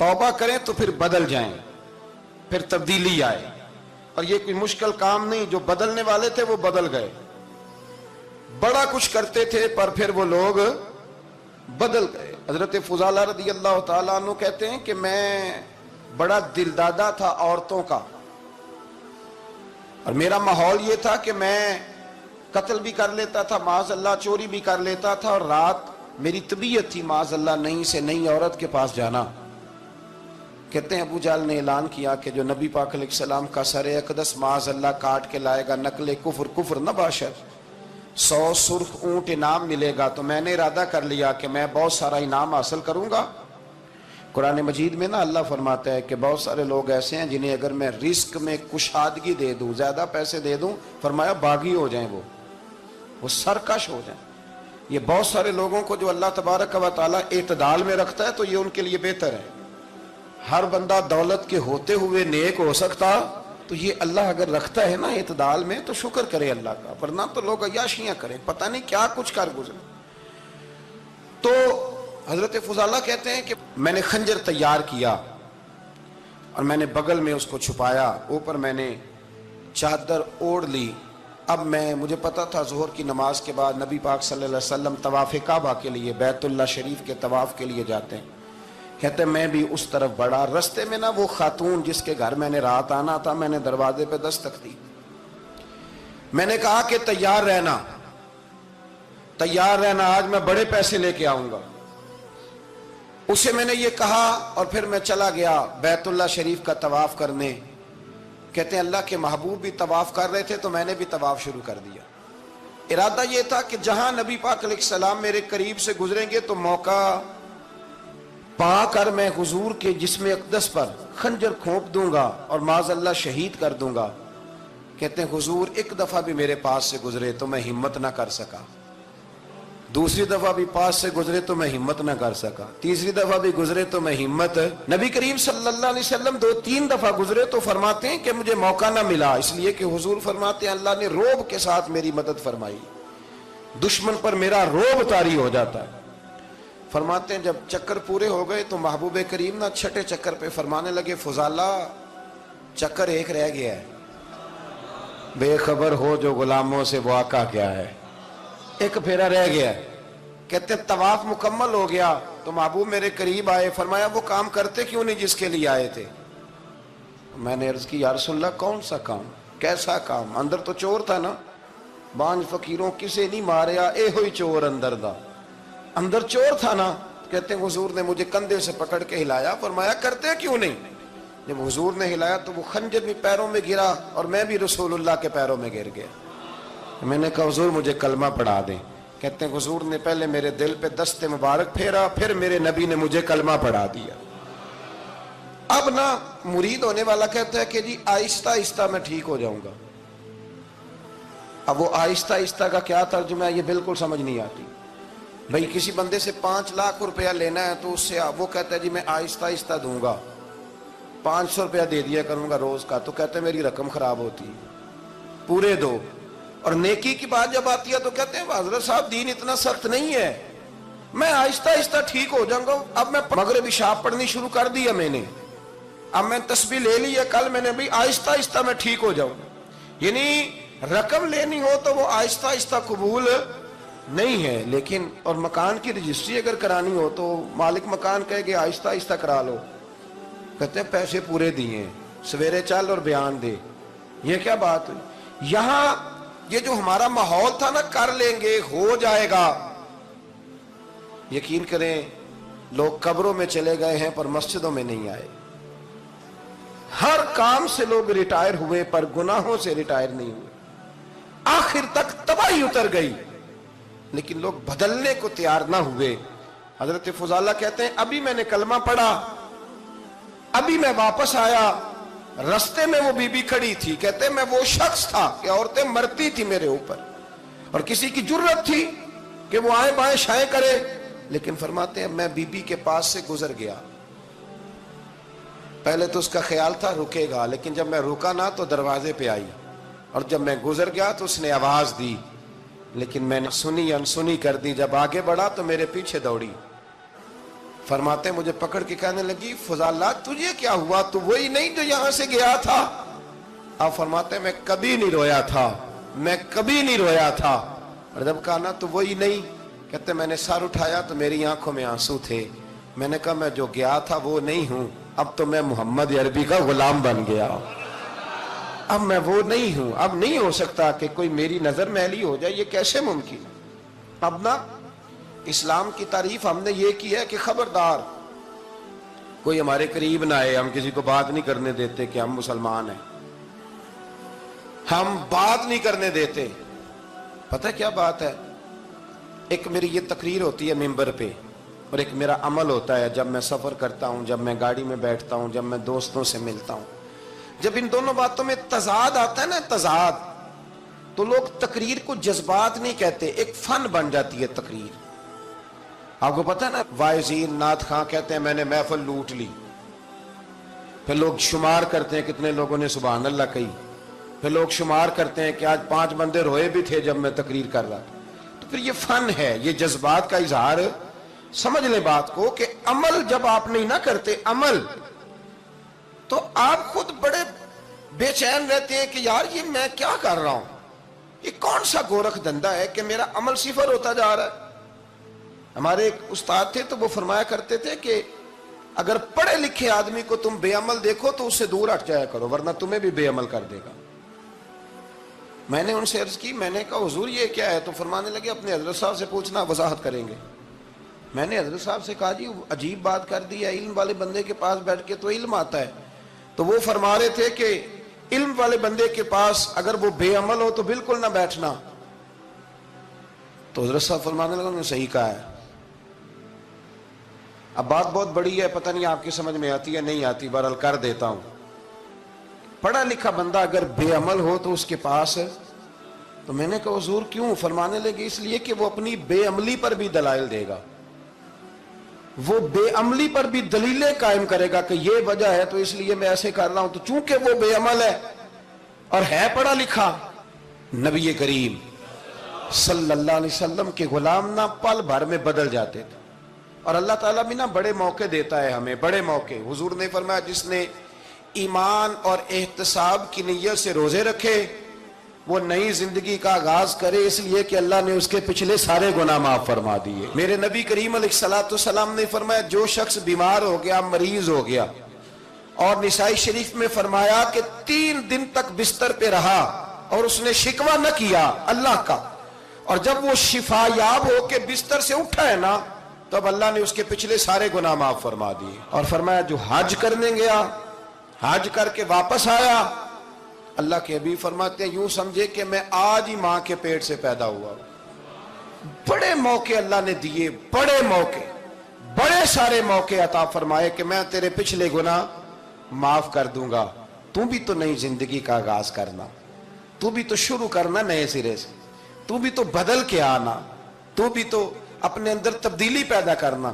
तौबा करें तो फिर बदल जाएं, फिर तब्दीली आए। और ये कोई मुश्किल काम नहीं, जो बदलने वाले थे वो बदल गए। बड़ा कुछ करते थे पर फिर वो लोग बदल गए। हजरत फुजाला रदी अल्लाह ताला अन्हु कहते हैं कि मैं बड़ा दिलदादा था औरतों का, और मेरा माहौल ये था कि मैं कत्ल भी कर लेता था, माज़अल्लाह चोरी भी कर लेता था, और रात मेरी तबीयत थी माज़अल्लाह नई से नई औरत के पास जाना। कहते हैं अबू जाल ने ऐलान किया कि जो नबी पाक अलैहिस्सलाम का सरे अक़दस माज़अल्लाह काट के लाएगा, नकले कुफ्र कुफ्र न बाशर, 100 सुर्ख ऊंट इनाम मिलेगा। तो मैंने इरादा कर लिया कि मैं बहुत सारा इनाम हासिल करूंगा। कुरान मजीद में ना अल्लाह फरमाता है कि बहुत सारे लोग ऐसे हैं जिन्हें अगर मैं रिस्क में कुशादगी दे दूं, ज्यादा पैसे दे दूं, फरमाया बागी हो जाएं, वो सरकश हो जाएं। ये बहुत सारे लोगों को जो अल्लाह तबारक व तआला एतदाल में रखता है तो ये उनके लिए बेहतर है। हर बंदा दौलत के होते हुए नेक हो सकता, तो ये अल्लाह अगर रखता है ना एतदाल में तो शुक्र करे अल्लाह का, वरना तो लोग अय्याशियां करें, पता नहीं क्या कुछ कर गुजरे। तो हजरत फुजाला कहते हैं कि मैंने खंजर तैयार किया और मैंने बगल में उसको छुपाया, ऊपर मैंने चादर ओढ़ ली। अब मुझे पता था ज़ोहर की नमाज के बाद नबी पाक सल्लल्लाहु अलैहि वसल्लम तवाफ़ काबा के लिए, बैतुल्लाह शरीफ के तवाफ़ के लिए जाते हैं। कहते मैं भी उस तरफ बढ़ा। रस्ते में ना वो खातून जिसके घर मैंने रात आना था, मैंने दरवाजे पे दस्तक दी। मैंने कहा कि तैयार रहना, तैयार रहना, आज मैं बड़े पैसे लेके आऊंगा। उसे मैंने ये कहा और फिर मैं चला गया बैतुल्लाह शरीफ का तवाफ करने। कहते हैं अल्लाह के महबूब भी तवाफ कर रहे थे तो मैंने भी तवाफ शुरू कर दिया। इरादा ये था कि जहां नबी पाक अलैहिस्सलाम मेरे करीब से गुजरेंगे तो मौका पाकर मैं हुजूर के जिस्म अक़दस पर खंजर खोप दूंगा और माज़अल्लाह शहीद कर दूंगा। कहते हैं हुजूर एक दफा भी मेरे पास से गुजरे तो मैं हिम्मत ना कर सका, दूसरी दफा भी पास से गुजरे तो मैं हिम्मत ना कर सका, तीसरी दफा भी गुजरे तो मैं हिम्मत। नबी करीम सल्लल्लाहु अलैहि वसल्लम 2-3 दफा गुजरे तो फरमाते हैं कि मुझे मौका ना मिला, इसलिए कि हुजूर फरमाते हैं अल्लाह ने रोब के साथ मेरी मदद फरमाई, दुश्मन पर मेरा रोब तारी हो जाता है। फरमाते हैं जब चक्कर पूरे हो गए तो महबूब करीम ना छठे चक्कर पे फरमाने लगे फुजाला चक्कर एक रह गया है, बेखबर हो जो गुलामों से वो आका क्या है, एक फेरा रह गया। कहते तवाफ मुकम्मल हो गया तो महबूब मेरे करीब आए, फरमाया वो काम करते क्यों नहीं जिसके लिए आए थे। मैंने अर्ज की या रसूलल्लाह कौन सा काम, कैसा काम? अंदर तो चोर था ना, बांझ फकीरों किसे नहीं मारिया, ए हुई चोर अंदर दा, अंदर चोर था ना। कहते हैं हुजूर ने मुझे कंधे से पकड़ के हिलाया, फरमाया करते क्यों नहीं। जब हुजूर ने हिलाया तो वो खंजर भी पैरों में गिरा और मैं भी रसूलुल्लाह के पैरों में गिर गया। मैंने कहा हुजूर मुझे कलमा पढ़ा दें। कहते हैं हुजूर ने पहले मेरे दिल पे दस्ते मुबारक फेरा, फिर मेरे नबी ने मुझे कलमा पढ़ा दिया। अब ना मुरीद होने वाला कहता है कि जी आहिस्ता आहिस्ता मैं ठीक हो जाऊंगा। अब वो आहिस्ता आहिस्ता का क्या तर्जुमा है ये बिल्कुल समझ नहीं आती। भाई किसी बंदे से 5 लाख रुपया लेना है तो उससे वो कहता है जी मैं आहिस्ता आहिस्ता दूंगा, 500 रुपया दे दिया करूंगा रोज का, तो कहते हैं मेरी रकम खराब होती है, पूरे दो। और नेकी की बात जब आती है तो कहते हैं हजरत साहब दीन इतना सख्त नहीं है, मैं आहिस्ता आहिस्ता ठीक हो जाऊंगा। अब मैं मगरिब इशा पढ़नी शुरू कर दिया मैंने, अब मैं तस्बीह ले ली है कल मैंने, भी आहिस्ता आहिस्ता मैं ठीक हो जाऊंगा। यानी रकम लेनी हो तो वो आहिस्ता आहिस्ता कबूल नहीं है। लेकिन और मकान की रजिस्ट्री अगर करानी हो तो मालिक मकान कहेगा आहिस्ता आहिस्ता करा लो, कहते हैं पैसे पूरे दिए, सवेरे चल और बयान दे। ये क्या बात हुई? यहां ये जो हमारा माहौल था ना, कर लेंगे हो जाएगा, यकीन करें लोग कब्रों में चले गए हैं पर मस्जिदों में नहीं आए। हर काम से लोग रिटायर हुए पर गुनाहों से रिटायर नहीं हुए। आखिर तक तबाही उतर गई लेकिन लोग बदलने को तैयार ना हुए। हजरत फुजाला कहते हैं अभी मैंने कलमा पढ़ा, अभी मैं वापस आया, रस्ते में वो बीबी खड़ी थी। कहते मैं वो शख्स था कि औरतें मरती थी मेरे ऊपर और किसी की जुर्रत थी कि वो आए बाएं शाएं करे, लेकिन फरमाते हैं मैं बीबी के पास से गुजर गया। पहले तो उसका ख्याल था रुकेगा, लेकिन जब मैं रुका ना तो दरवाजे पे आई, और जब मैं गुजर गया तो उसने आवाज दी, लेकिन मैंने सुनी अनसुनी कर दी। जब आगे बढ़ा तो मेरे पीछे दौड़ी। فرماتے ہیں مجھے پکڑ کے کہنے لگی فضالہ تجھے کیا ہوا، تو وہی نہیں جو یہاں سے گیا تھا؟ آپ فرماتے ہیں میں کبھی نہیں رویا تھا، میں کبھی نہیں رویا تھا۔ اور جب کہا نا تو وہی نہیں، کہتے میں نے سر اٹھایا تو میری آنکھوں میں آنسو تھے، میں نے کہا میں جو گیا تھا وہ نہیں ہوں، اب تو میں محمد عربی کا غلام بن گیا، اب میں وہ نہیں ہوں، اب نہیں ہو سکتا کہ کوئی میری نظر میلی ہو جائے، یہ کیسے ممکن؟ اب نا اسلام کی تعریف ہم نے یہ کی ہے کہ خبردار کوئی ہمارے قریب نہ آئے، ہم کسی کو بات نہیں کرنے دیتے کہ ہم مسلمان ہیں، ہم بات نہیں کرنے دیتے۔ پتہ کیا بات ہے، ایک میری یہ تقریر ہوتی ہے ممبر پہ، اور ایک میرا عمل ہوتا ہے جب میں سفر کرتا ہوں، جب میں گاڑی میں بیٹھتا ہوں، جب میں دوستوں سے ملتا ہوں۔ جب ان دونوں باتوں میں تضاد آتا ہے نا، تضاد، تو لوگ تقریر کو جذبات نہیں کہتے، ایک فن بن جاتی ہے تقریر۔ آپ کو پتہ ہے نا وائزین نعت خواں کہتے ہیں میں نے محفل لوٹ لی، پھر لوگ شمار کرتے ہیں کتنے لوگوں نے سبحان اللہ کہی، پھر لوگ شمار کرتے ہیں کہ آج 5 بندے روئے بھی تھے جب میں تقریر کر رہا تھا۔ تو پھر یہ فن ہے، یہ جذبات کا اظہار۔ سمجھ لیں بات کو کہ عمل جب آپ نہیں نہ کرتے عمل، تو آپ خود بڑے بے چین رہتے ہیں کہ یار یہ میں کیا کر رہا ہوں، یہ کون سا گورکھ دھندا ہے کہ میرا عمل صفر ہوتا جا رہا ہے۔ ہمارے ایک استاد تھے تو وہ فرمایا کرتے تھے کہ اگر پڑھے لکھے آدمی کو تم بے عمل دیکھو تو اس سے دور ہٹ جایا کرو، ورنہ تمہیں بھی بے عمل کر دے گا۔ میں نے ان سے عرض کی، میں نے کہا حضور یہ کیا ہے؟ تو فرمانے لگے اپنے حضرت صاحب سے پوچھنا، وضاحت کریں گے۔ میں نے حضرت صاحب سے کہا جی عجیب بات کر دی ہے، علم والے بندے کے پاس بیٹھ کے تو علم آتا ہے۔ تو وہ فرما رہے تھے کہ علم والے بندے کے پاس اگر وہ بے عمل ہو تو بالکل نہ بیٹھنا۔ تو حضرت صاحب فرمانے لگا انہوں نے صحیح کہا ہے۔ اب بات بہت بڑی ہے، پتہ نہیں آپ کی سمجھ میں آتی ہے نہیں آتی، بہرحال کر دیتا ہوں۔ پڑھا لکھا بندہ اگر بے عمل ہو تو اس کے پاس، تو میں نے کہا حضور کیوں؟ فرمانے لگے اس لیے کہ وہ اپنی بے عملی پر بھی دلائل دے گا، وہ بے عملی پر بھی دلیلیں قائم کرے گا کہ یہ وجہ ہے تو اس لیے میں ایسے کر رہا ہوں۔ تو چونکہ وہ بے عمل ہے اور ہے پڑھا لکھا، نبی کریم صلی اللہ علیہ وسلم کے غلام نہ پل بھر میں بدل جاتے تھے۔ اور اللہ تعالیٰ بھی نا بڑے موقع دیتا ہے ہمیں، بڑے موقع۔ حضور نے فرمایا جس نے ایمان اور احتساب کی نیت سے روزے رکھے وہ نئی زندگی کا آغاز کرے، اس لیے کہ اللہ نے اس کے پچھلے سارے گناہ معاف فرما دیے۔ میرے نبی کریم علیہ الصلوۃ والسلام نے فرمایا جو شخص بیمار ہو گیا، مریض ہو گیا، اور نسائی شریف میں فرمایا کہ 3 دن تک بستر پہ رہا اور اس نے شکوہ نہ کیا اللہ کا، اور جب وہ شفا یاب ہو کے بستر سے اٹھا ہے نا، تو اب اللہ نے اس کے پچھلے سارے گناہ معاف فرما دیے۔ اور فرمایا جو حج کرنے گیا، حج کر کے واپس آیا، اللہ کے حبیب فرماتے ہیں یوں سمجھے کہ میں آج ہی ماں کے پیٹ سے پیدا ہوا۔ بڑے موقع اللہ نے دیے، بڑے موقع، بڑے سارے موقع عطا فرمائے کہ میں تیرے پچھلے گناہ معاف کر دوں گا، تو بھی تو نئی زندگی کا آغاز کرنا، تو بھی تو شروع کرنا نئے سرے سے، تو بھی تو بدل کے آنا، تو بھی تو اپنے اندر تبدیلی پیدا کرنا۔